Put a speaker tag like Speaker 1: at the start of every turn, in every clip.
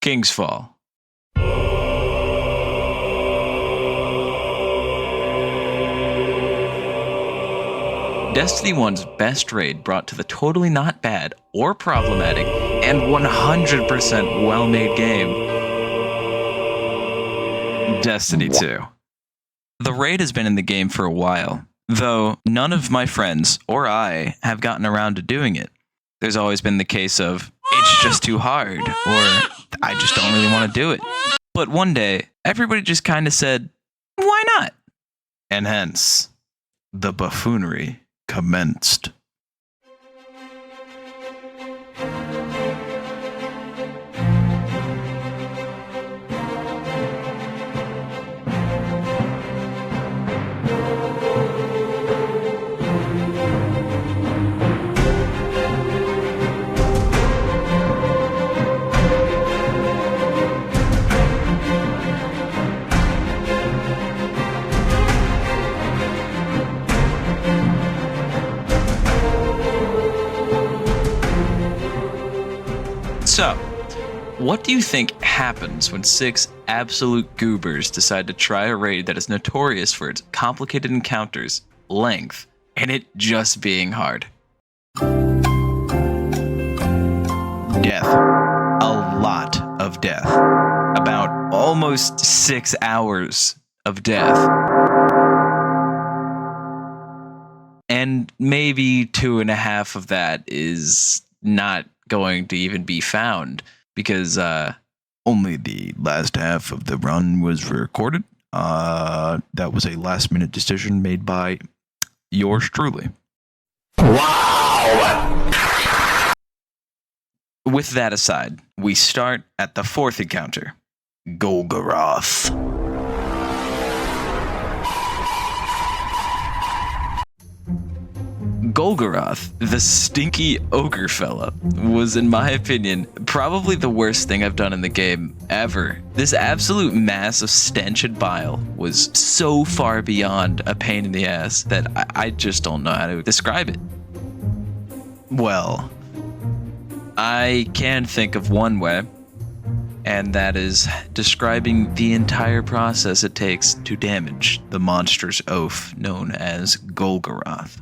Speaker 1: King's Fall. Destiny 1's best raid brought to the totally not bad or problematic and 100% well-made game, Destiny 2. The raid has been in the game for a while, though none of my friends or I have gotten around to doing it. There's always been the case of, it's just too hard, or I just don't really want to do it. But one day, everybody just kind of said, why not? And hence, the buffoonery commenced. So, what do you think happens when 6 absolute goobers decide to try a raid that is notorious for its complicated encounters, length, and it just being hard? Death. A lot of death. About almost 6 hours of death. And maybe 2.5 of that is not going to even be found because only the last half of the run was recorded. That was a last-minute decision made by yours truly. Wow! With that aside, we start at the 4th encounter, Golgoroth. Golgoroth, the stinky ogre fella, was, in my opinion, probably the worst thing I've done in the game ever. This absolute mass of stench and bile was so far beyond a pain in the ass that I just don't know how to describe it. Well, I can think of one way, and that is describing the entire process it takes to damage the monstrous oaf known as Golgoroth.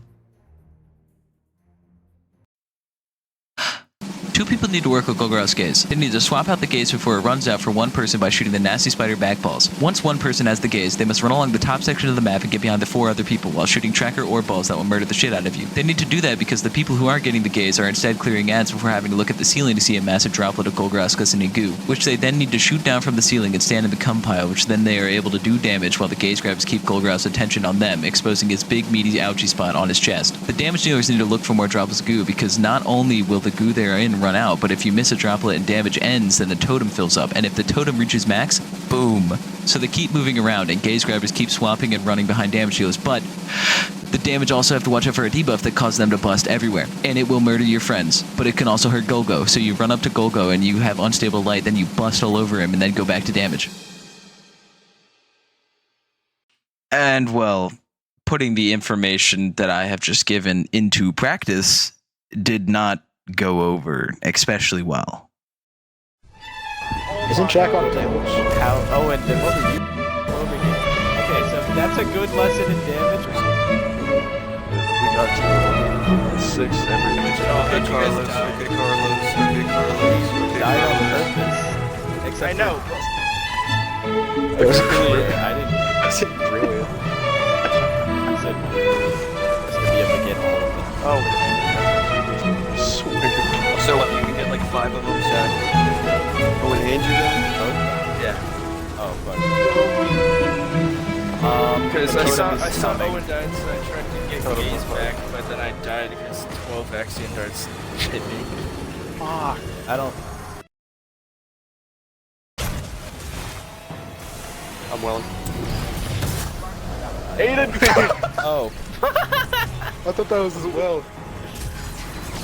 Speaker 1: 2 people need to work with Golgoroth's gaze. They need to swap out the gaze before it runs out for one person by shooting the nasty spider backballs. Once one person has the gaze, they must run along the top section of the map and get behind the 4 other people while shooting tracker orb balls that will murder the shit out of you. They need to do that because the people who aren't getting the gaze are instead clearing ads before having to look at the ceiling to see a massive droplet of Golgoroth's glistening goo, which they then need to shoot down from the ceiling and stand in the cum pile, which then they are able to do damage while the gaze grabbers keep Golgoroth's attention on them, exposing his big meaty ouchie spot on his chest. The damage dealers need to look for more droplets of goo because not only will the goo they are in run out, but if you miss a droplet and damage ends, then the totem fills up, and if the totem reaches max, boom. So they keep moving around, and gaze grabbers keep swapping and running behind damage dealers, but the damage also have to watch out for a debuff that causes them to bust everywhere, and it will murder your friends, but it can also hurt Golgo, so you run up to Golgo and you have unstable light, then you bust all over him and then go back to damage. And, well, putting the information that I have just given into practice did not go over especially well.
Speaker 2: Isn't Jack on damage?
Speaker 3: Oh, and then what were you? Okay, so that's a good lesson in damage.
Speaker 2: We got 6 every damage.
Speaker 3: Okay, Carlos. Died on purpose. Except I know.
Speaker 2: It was
Speaker 3: clear. I didn't.
Speaker 2: I said brilliant.
Speaker 3: I said it's gonna be able to get all of them.
Speaker 2: Oh. Sweet.
Speaker 4: So what, you can get like 5 of them,
Speaker 2: Oh, and Andrew then?
Speaker 4: Yeah.
Speaker 3: Oh, fuck.
Speaker 4: Because I saw
Speaker 3: coming.
Speaker 4: Owen died, so I tried to get gaze back, but then I died because 12 Axiom darts hit me.
Speaker 3: Fuck. I don't.
Speaker 2: I'm well.
Speaker 3: Aiden! Oh.
Speaker 2: I thought that was as well.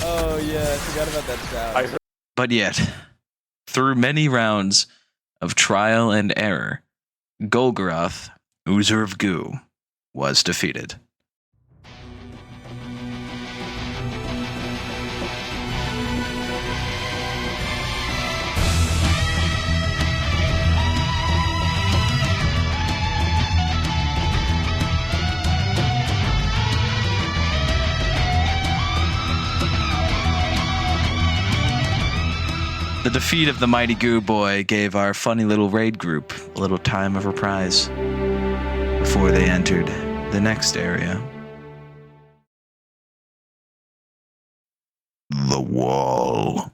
Speaker 3: Oh, yeah, I forgot about that sound.
Speaker 1: But yet, through many rounds of trial and error, Golgoroth, Oozer of Goo, was defeated. defeat of the mighty Goo Boy gave our funny little raid group a little time of reprise before they entered the next area. The wall.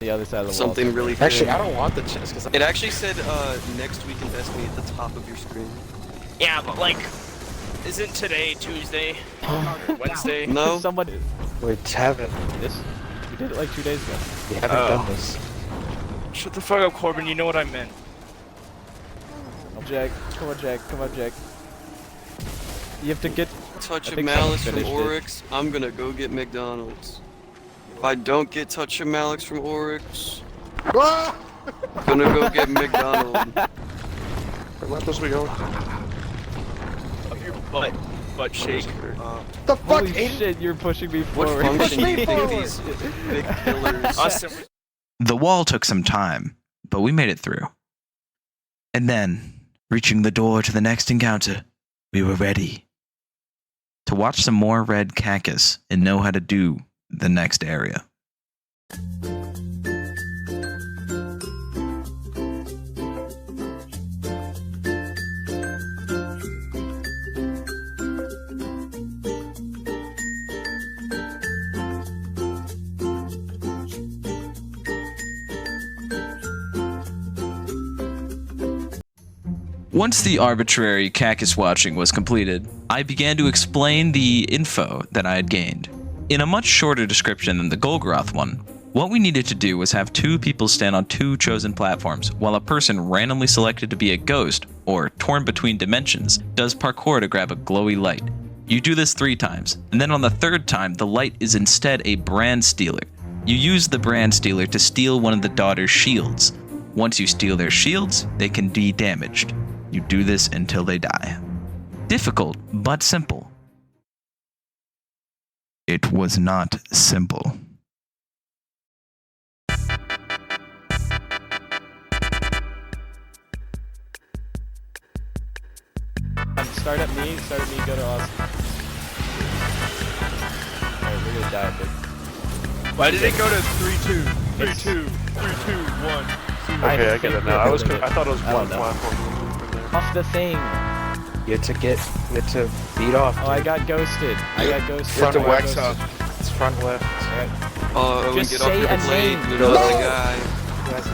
Speaker 3: The other side of the
Speaker 2: Something
Speaker 3: wall.
Speaker 2: really
Speaker 5: Actually,
Speaker 2: good.
Speaker 5: I don't want the chest because
Speaker 2: It actually said next week invest me at the top of your screen.
Speaker 4: Yeah, but like, isn't today Tuesday? Wednesday?
Speaker 2: No.
Speaker 3: Someone.
Speaker 5: we haven't.
Speaker 3: This. We did it like 2 days ago.
Speaker 5: We haven't done this.
Speaker 4: Shut the fuck up, Corbin. You know what I meant.
Speaker 3: Oh, Jack. Come on, Jack. Come on, Jack. You have to get.
Speaker 2: Touch
Speaker 3: I
Speaker 2: of
Speaker 3: think
Speaker 2: Malice
Speaker 3: someone
Speaker 2: from
Speaker 3: finished it.
Speaker 2: Oryx. I'm gonna go get McDonald's. If I don't get Touch of Malice from Oryx,
Speaker 5: Ah!
Speaker 2: I'm gonna go get McDonald's.
Speaker 5: Where was we going?
Speaker 4: Your butt shake.
Speaker 5: The fuck?
Speaker 3: Holy shit! You're pushing me
Speaker 2: What
Speaker 3: forward.
Speaker 2: function do you think
Speaker 5: forward.
Speaker 2: these big pillars?
Speaker 4: Austin,
Speaker 1: The wall took some time, but we made it through. And then, reaching the door to the next encounter, we were ready to watch some more red cactus and know how to do the next area. Once the arbitrary cactus watching was completed, I began to explain the info that I had gained. In a much shorter description than the Golgoroth one, what we needed to do was have 2 people stand on 2 chosen platforms, while a person randomly selected to be a ghost, or torn between dimensions, does parkour to grab a glowy light. You do this 3 times, and then on the 3rd time, the light is instead a brand stealer. You use the brand stealer to steal one of the daughter's shields. Once you steal their shields, they can be damaged. You do this until they die. Difficult, but simple. It was not simple.
Speaker 3: Start at me, go to Austin. Alright, we're gonna die, but.
Speaker 4: why did it go to 3-2? 3-2. 3-2. 1.
Speaker 5: Okay, I get it now. I thought it was
Speaker 3: I
Speaker 5: one
Speaker 3: don't know.
Speaker 5: platform.
Speaker 3: Off the thing!
Speaker 5: You had to beat off.
Speaker 3: Oh, I got ghosted. I got ghosted.
Speaker 5: Front
Speaker 3: I got
Speaker 5: wax
Speaker 3: ghosted.
Speaker 5: up. It's front left.
Speaker 2: Oh,
Speaker 3: Just
Speaker 2: get
Speaker 3: say
Speaker 2: off
Speaker 3: a
Speaker 2: your blade.
Speaker 3: name.
Speaker 2: You're the other guy.
Speaker 5: Who has it?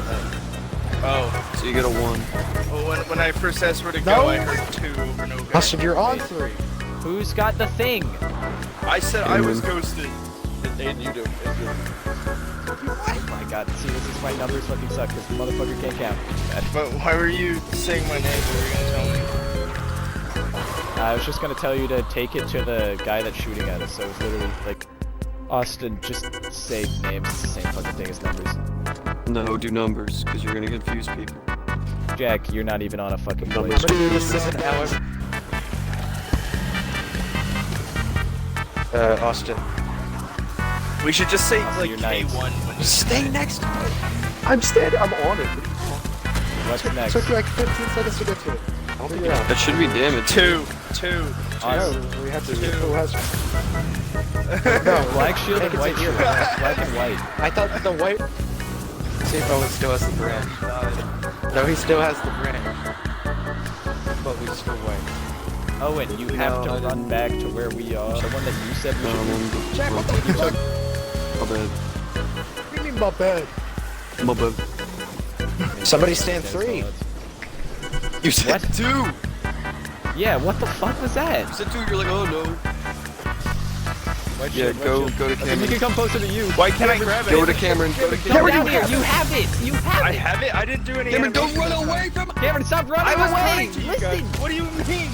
Speaker 4: Oh.
Speaker 2: So you get a 1.
Speaker 4: Well, when I first asked where to
Speaker 5: No.
Speaker 4: go, I heard 2 over and over.
Speaker 5: Austin, you're on 3.
Speaker 3: Who's got the thing?
Speaker 4: I said I was ghosted.
Speaker 5: And you do.
Speaker 3: Oh my god, see, this is why numbers fucking suck, because the motherfucker can't count.
Speaker 4: But why were you saying my name? What were you gonna tell me?
Speaker 3: I was just gonna tell you to take it to the guy that's shooting at us, so it's literally like, Austin, just say names, it's the same fucking thing as numbers.
Speaker 2: No, do numbers, because you're gonna confuse people.
Speaker 3: Jack, you're not even on a fucking plane.
Speaker 5: Numbers. This isn't however. Austin.
Speaker 4: We should just say
Speaker 3: Also,
Speaker 4: like
Speaker 3: you're
Speaker 4: K1
Speaker 3: nice.
Speaker 4: when you
Speaker 2: Stay next to it.
Speaker 5: I'm standing. I'm on it.
Speaker 3: What's next?
Speaker 5: Took you like 15 seconds to get to it. I'll figure it out.
Speaker 2: That should be damage.
Speaker 4: 2.
Speaker 5: No, we have to. Who has?
Speaker 3: Black shield and white shield. Black and white.
Speaker 5: I thought the white. See, oh, it still has the brand. No, he still has the brand. But we still white.
Speaker 3: Owen, you have to
Speaker 2: I
Speaker 3: run
Speaker 2: didn't-
Speaker 3: back to where we are. The one that you said we should
Speaker 5: Jack, what the
Speaker 3: You took.
Speaker 2: My bad.
Speaker 5: What do you mean my bad?
Speaker 2: My bad.
Speaker 5: Somebody stand 3.
Speaker 2: You said
Speaker 3: What?
Speaker 2: 2.
Speaker 3: Yeah, what the fuck was that?
Speaker 2: You said 2. You're like, oh no.
Speaker 3: White
Speaker 2: Yeah,
Speaker 3: shield, white
Speaker 2: go
Speaker 3: shield.
Speaker 2: to
Speaker 3: I think we
Speaker 2: Cameron.
Speaker 3: can come closer to you.
Speaker 4: Why can't I grab it?
Speaker 2: Go to Cameron. Go to
Speaker 3: Come
Speaker 2: Cameron.
Speaker 3: down here. You have it. You have
Speaker 4: I
Speaker 3: it.
Speaker 4: have it? I didn't do any
Speaker 2: Cameron, don't
Speaker 4: animation
Speaker 2: run
Speaker 4: this
Speaker 2: away
Speaker 4: time.
Speaker 2: from.
Speaker 3: Cameron, stop running
Speaker 4: I was
Speaker 3: away.
Speaker 4: running to you guys.
Speaker 3: Listen.
Speaker 4: What do you mean?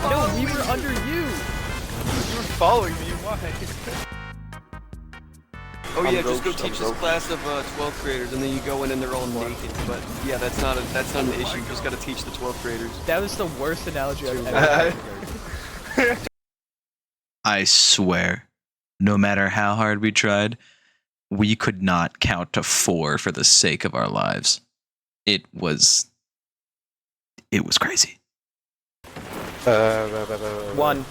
Speaker 3: No, we were under you.
Speaker 4: You were following me. Why?
Speaker 2: Oh yeah,
Speaker 5: I'm
Speaker 2: just go
Speaker 5: roped,
Speaker 2: teach
Speaker 5: I'm
Speaker 2: this
Speaker 5: roped.
Speaker 2: class of 12th graders, and then you go in and they're all naked. But yeah, that's not an issue. You just gotta teach the 12th graders.
Speaker 3: That was the worst analogy I've ever heard.
Speaker 1: I swear, no matter how hard we tried, we could not count to 4 for the sake of our lives. It was crazy.
Speaker 3: One.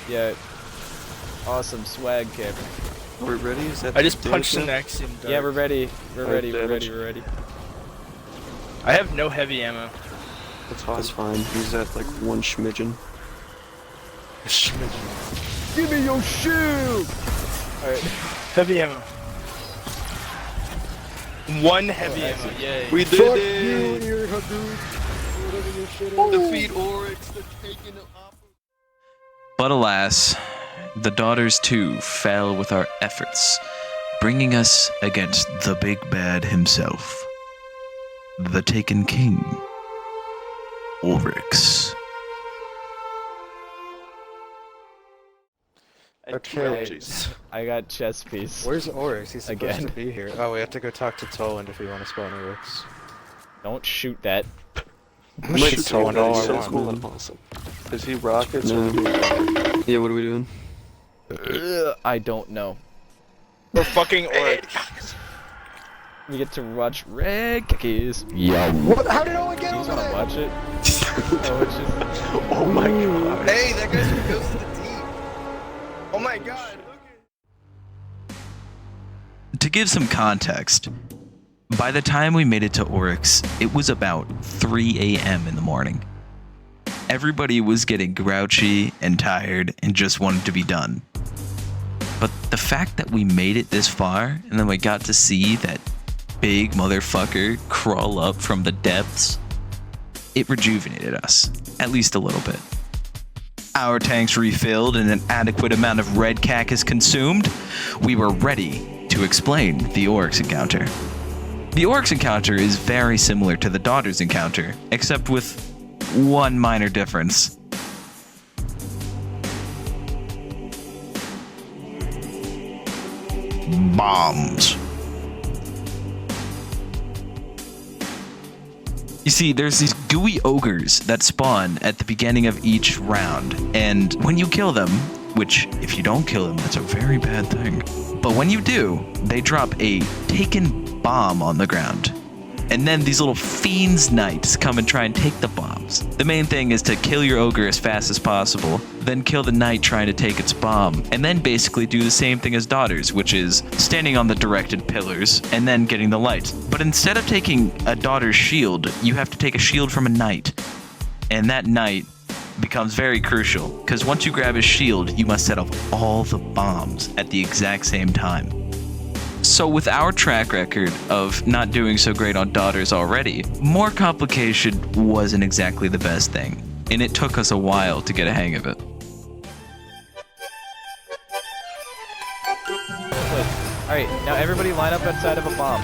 Speaker 3: Yeah. Awesome swag kick.
Speaker 2: Are we ready? Is that
Speaker 4: I just
Speaker 2: the
Speaker 4: punched
Speaker 2: dance
Speaker 4: an
Speaker 2: now?
Speaker 4: Axiom dart.
Speaker 3: Yeah, we're ready. We're ready.
Speaker 5: damage.
Speaker 3: We're ready.
Speaker 4: I have no heavy ammo.
Speaker 2: That's fine. Use that like one schmidgen.
Speaker 3: Give me your shoe! Alright.
Speaker 4: Heavy ammo. One heavy ammo, yay.
Speaker 2: We did it!
Speaker 3: Your Hadouken. Whatever your shit is.
Speaker 2: Defeat Oryx, they're taking it off.
Speaker 1: But alas, the daughters too fell with our efforts, bringing us against the big bad himself, the Taken King, Oryx.
Speaker 5: Okay.
Speaker 3: I got chess piece.
Speaker 5: Where's Oryx? He's supposed
Speaker 3: Again.
Speaker 5: to be here. Oh, we have to go talk to Toland if we want to spawn Oryx.
Speaker 3: Don't shoot that.
Speaker 5: I'm gonna shoot Toland all I
Speaker 2: Sounds
Speaker 5: want.
Speaker 2: cool. Awesome. Is he rockets or? Yeah, what are we doing?
Speaker 3: I don't know.
Speaker 4: We're fucking Oryx.
Speaker 3: We get to watch Red Cookies. Yeah.
Speaker 5: What? How did Owen get
Speaker 3: You just
Speaker 5: over
Speaker 3: wanna
Speaker 5: there?
Speaker 3: watch it? Oh, it's just...
Speaker 2: Oh my god. Hey, that guy's who goes to the team.
Speaker 4: Oh my god,
Speaker 1: To give some context, by the time we made it to Oryx, it was about 3 a.m. in the morning. Everybody was getting grouchy and tired and just wanted to be done. But the fact that we made it this far and then we got to see that big motherfucker crawl up from the depths, it rejuvenated us, at least a little bit. Our tanks refilled and an adequate amount of red cactus consumed, we were ready to explain the Oryx encounter. The Oryx encounter is very similar to the Daughters encounter, except with one minor difference. Bombs. You see, there's these gooey ogres that spawn at the beginning of each round, and when you kill them, which if you don't kill them, that's a very bad thing, but when you do, they drop a taken bomb on the ground. And then these little fiends knights come and try and take the bombs. The main thing is to kill your ogre as fast as possible, then kill the knight trying to take its bomb, and then basically do the same thing as Daughters, which is standing on the directed pillars and then getting the light. But instead of taking a Daughter's shield, you have to take a shield from a knight. And that knight becomes very crucial, because once you grab his shield, you must set off all the bombs at the exact same time. So with our track record of not doing so great on Daughters already, more complication wasn't exactly the best thing, and it took us a while to get a hang of it.
Speaker 3: Alright, now everybody line up outside of a bomb.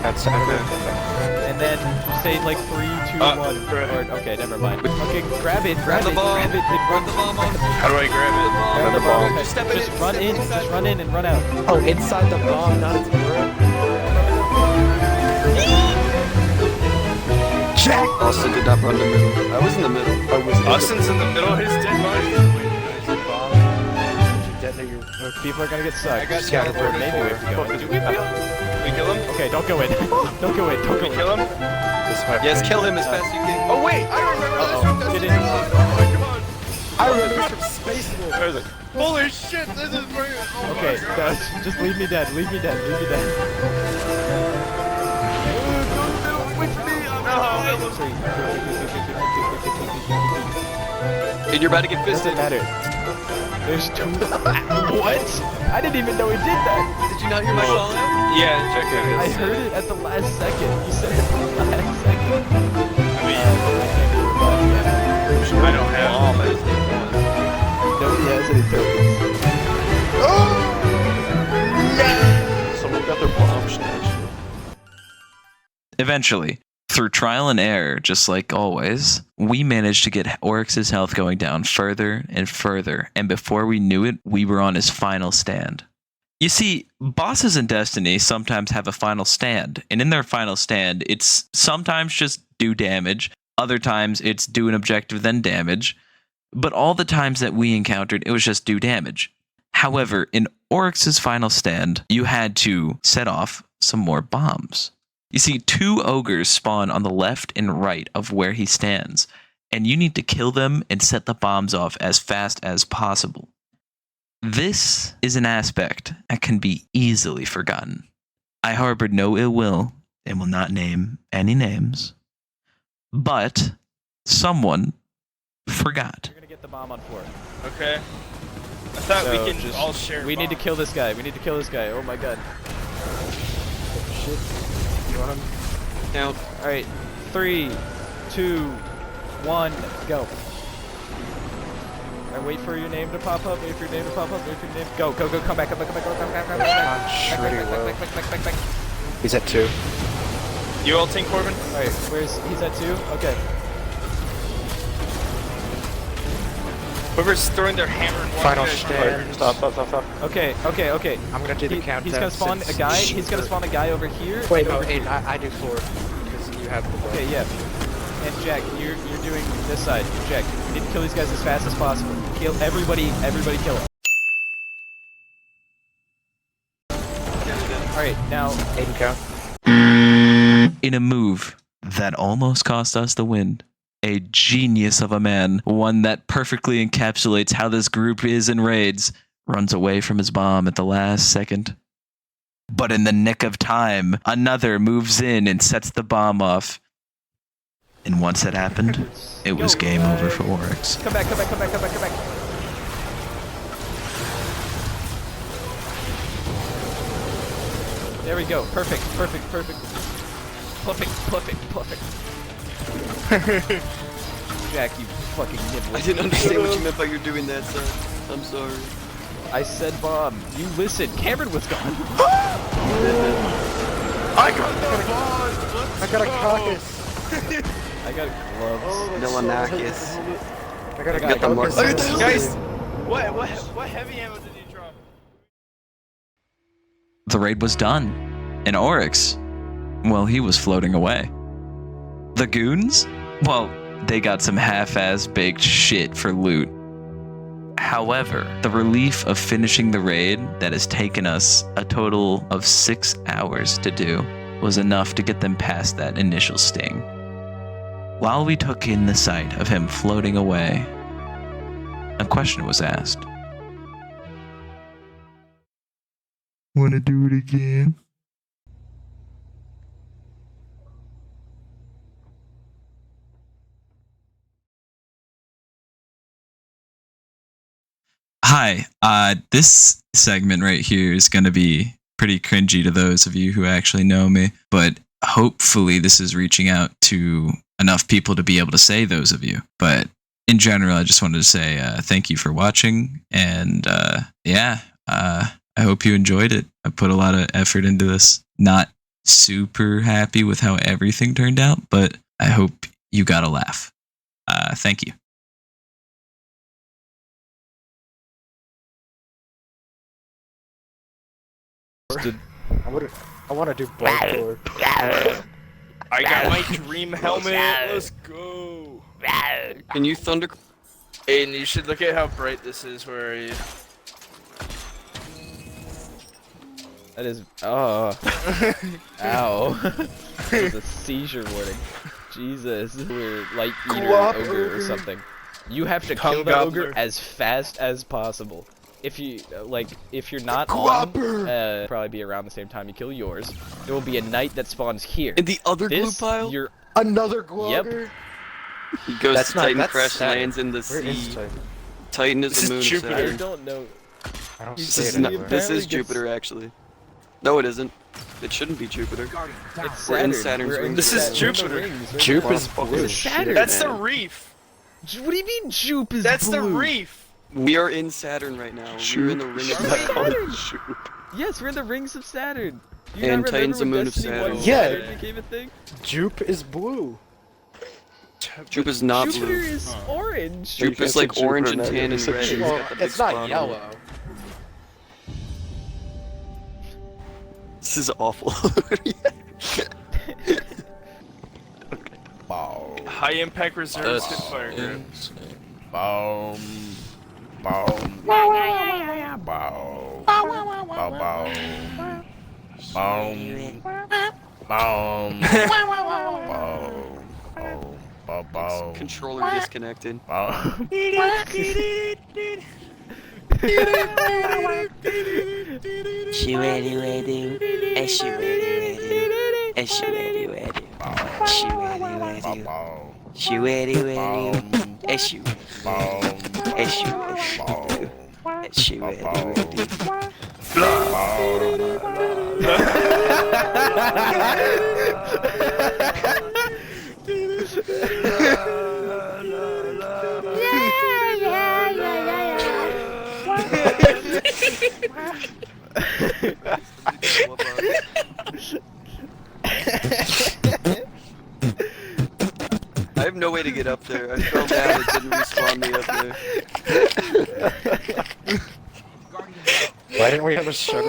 Speaker 5: That's
Speaker 3: And then say like 3, 2, 1. Or, okay, never mind. Okay, grab it, grab
Speaker 2: the
Speaker 3: it,
Speaker 2: bomb.
Speaker 3: grab it, and
Speaker 2: Grab
Speaker 3: run.
Speaker 2: the bomb on.
Speaker 4: How do I grab it?
Speaker 3: Grab the bomb.
Speaker 2: Just step in
Speaker 3: Just
Speaker 2: it,
Speaker 3: run
Speaker 2: step
Speaker 3: in,
Speaker 2: inside.
Speaker 3: just run in and run out.
Speaker 5: Oh, inside the bomb, not its room.
Speaker 2: Jack! Austin did not run the middle. I was in the middle.
Speaker 5: I was
Speaker 4: Austin's in the middle, his dead body is
Speaker 5: the bomb. Did you detonate your...
Speaker 3: People are gonna get sucked.
Speaker 4: I got
Speaker 3: Scatterbrained.
Speaker 4: scatterbrained.
Speaker 3: Maybe we have to go in.
Speaker 4: Did we kill him? We kill him?
Speaker 3: Okay, don't go in. Don't go in. Don't go
Speaker 4: We
Speaker 3: in.
Speaker 4: kill him?
Speaker 5: This is my
Speaker 2: Yes,
Speaker 5: friend.
Speaker 2: kill him as fast as you can.
Speaker 4: Oh wait, I remember
Speaker 3: Uh-oh.
Speaker 4: this
Speaker 3: Get
Speaker 4: from
Speaker 3: in.
Speaker 4: Oh my god.
Speaker 5: I remember this from Space Wolf.
Speaker 4: Holy shit, this is brilliant. Oh
Speaker 3: Okay,
Speaker 4: my god.
Speaker 3: guys, just leave me dead. Leave me dead. Leave me dead.
Speaker 2: And you're about to get
Speaker 3: Doesn't
Speaker 2: fisted.
Speaker 3: matter. There's 2. What? I didn't even know he did that.
Speaker 2: Did you not hear my call out?
Speaker 4: Yeah, check it.
Speaker 3: I heard it at the last second. You said it at the last second.
Speaker 4: I mean, I don't have all my
Speaker 3: Nobody has any tokens.
Speaker 5: Someone got their bomb snatched.
Speaker 1: Eventually, through trial and error, just like always, we managed to get Oryx's health going down further and further, and before we knew it, we were on his final stand. You see, bosses in Destiny sometimes have a final stand, and in their final stand, it's sometimes just do damage, other times it's do an objective then damage, but all the times that we encountered, it was just do damage. However, in Oryx's final stand, you had to set off some more bombs. You see 2 ogres spawn on the left and right of where he stands, and you need to kill them and set the bombs off as fast as possible. This is an aspect that can be easily forgotten. I harbored no ill will and will not name any names, but someone forgot.
Speaker 3: We're gonna get the bomb on 4.
Speaker 4: Okay. I thought
Speaker 3: So
Speaker 4: we can all share.
Speaker 3: We need to kill this guy. We need to kill this guy. Oh my god.
Speaker 5: Shit. You want him?
Speaker 2: Count.
Speaker 3: All right, 3, 2, 1, go. All right, wait for your name to pop up. Wait for your name to pop up. Wait for your name. Go, go, go. Come back. Come back. Come back. Come back. Come back. Come back. Back. Back.
Speaker 5: He's at 2.
Speaker 4: You ulting Corbin?
Speaker 3: All right, he's at 2? Okay.
Speaker 4: Whoever's throwing their hammer and
Speaker 5: Final
Speaker 4: walking
Speaker 5: stand. Stop.
Speaker 3: Okay.
Speaker 5: I'm gonna do the countdown.
Speaker 3: He's gonna spawn a guy. He's gonna spawn a guy over here.
Speaker 5: Wait,
Speaker 3: and
Speaker 5: no,
Speaker 3: over here.
Speaker 5: I do 4 because you have the.
Speaker 3: Okay, yeah. And Jack, you're doing this side. Jack, you need to kill these guys as fast as possible. Kill everybody. Everybody kill them. All right, now.
Speaker 5: Aiden count.
Speaker 1: In a move that almost cost us the win, a genius of a man, one that perfectly encapsulates how this group is in raids, runs away from his bomb at the last second. But in the nick of time, another moves in and sets the bomb off. And once that happened, it was game over for Oryx.
Speaker 3: Come back. There we go. Perfect. Jack, you fucking nibble.
Speaker 2: I didn't understand what you meant by you're doing that, son. I'm sorry.
Speaker 3: I said bomb. You listen. Cameron was gone.
Speaker 5: I got a caucus.
Speaker 3: I got gloves.
Speaker 2: Milanakis.
Speaker 5: I got a
Speaker 2: Got the mark.
Speaker 5: caucus.
Speaker 4: Guys, what heavy ammo did you drop?
Speaker 1: The raid was done, and Oryx, well, he was floating away. The goons? Well, they got some half-ass baked shit for loot. However, the relief of finishing the raid that has taken us a total of 6 hours to do was enough to get them past that initial sting. While we took in the sight of him floating away, a question was asked. Wanna do it again? Hi, this segment right here is going to be pretty cringy to those of you who actually know me, but hopefully this is reaching out to enough people to be able to say those of you. But in general, I just wanted to say thank you for watching, and I hope you enjoyed it. I put a lot of effort into this. Not super happy with how everything turned out, but I hope you got a laugh. Thank you.
Speaker 5: I want to do both.
Speaker 4: I got my dream helmet. Let's go.
Speaker 2: Can you thunder?
Speaker 4: Aiden, you should look at how bright this is. Where are you?
Speaker 3: That is. Oh. Ow. That was a seizure warning. Jesus. We're light eater ogre or something. You have to kill the ogre as fast as possible. If you if you're not on, probably be around the same time you kill yours. There will be a knight that spawns here.
Speaker 2: In the other glue pile?
Speaker 3: You're
Speaker 5: Another glue.
Speaker 3: Yep.
Speaker 2: He goes
Speaker 5: That's
Speaker 2: to
Speaker 5: not-
Speaker 2: Titan,
Speaker 5: that's
Speaker 2: crash
Speaker 5: Saturn.
Speaker 2: lands in the
Speaker 5: Where is
Speaker 2: sea.
Speaker 5: Titan?
Speaker 2: Titan is
Speaker 4: This
Speaker 2: the
Speaker 4: is
Speaker 2: moon of
Speaker 4: Jupiter.
Speaker 3: I
Speaker 2: Saturn.
Speaker 3: don't know.
Speaker 5: I don't
Speaker 2: This
Speaker 5: see
Speaker 2: is,
Speaker 5: it
Speaker 2: not,
Speaker 5: anywhere.
Speaker 2: this
Speaker 3: Apparently
Speaker 2: is Jupiter, actually. No, it isn't. It shouldn't be Jupiter.
Speaker 3: It's
Speaker 2: We're in
Speaker 3: Saturn.
Speaker 2: Saturn's
Speaker 3: We're in
Speaker 2: ring.
Speaker 4: This is
Speaker 3: Saturn. We're in the
Speaker 4: Jupiter.
Speaker 3: rings, right?
Speaker 5: Jupe is
Speaker 2: Fuck
Speaker 5: blue.
Speaker 2: this
Speaker 3: Saturn.
Speaker 2: shit,
Speaker 4: That's the
Speaker 2: man.
Speaker 4: reef.
Speaker 3: What do you mean Jupe is
Speaker 4: That's the
Speaker 3: blue?
Speaker 4: reef.
Speaker 2: We are in Saturn right now. We're in the ring of Saturn.
Speaker 3: Yes, we're in the rings of Saturn. You
Speaker 2: And
Speaker 3: not remember
Speaker 2: Titan's the
Speaker 3: when
Speaker 2: moon of
Speaker 3: Destiny 1
Speaker 2: Saturn.
Speaker 5: Yeah.
Speaker 3: Saturn became a thing?
Speaker 5: Jupe is blue.
Speaker 2: Jupe is not
Speaker 3: Jupiter
Speaker 2: blue.
Speaker 3: is orange.
Speaker 2: Jupe is like orange and tan and red. He's
Speaker 5: Well,
Speaker 2: got the big
Speaker 5: it's not
Speaker 2: spot on it.
Speaker 5: yellow.
Speaker 2: This is awful.
Speaker 4: High impact reserve fire grip.
Speaker 3: Boom. Boom. Boom. Boom. Boom. Boom. Boom. Boom.
Speaker 2: Controller disconnected.
Speaker 3: Boom.
Speaker 6: She ready, ready, and she ready, ready, and she ready, ready, she ready, ready, she ready, ready, and she ready, and she ready, and she ready, ready.
Speaker 2: I have no way to get up there. I fell down. It didn't respawn me up there.
Speaker 5: Why didn't we have a sugar?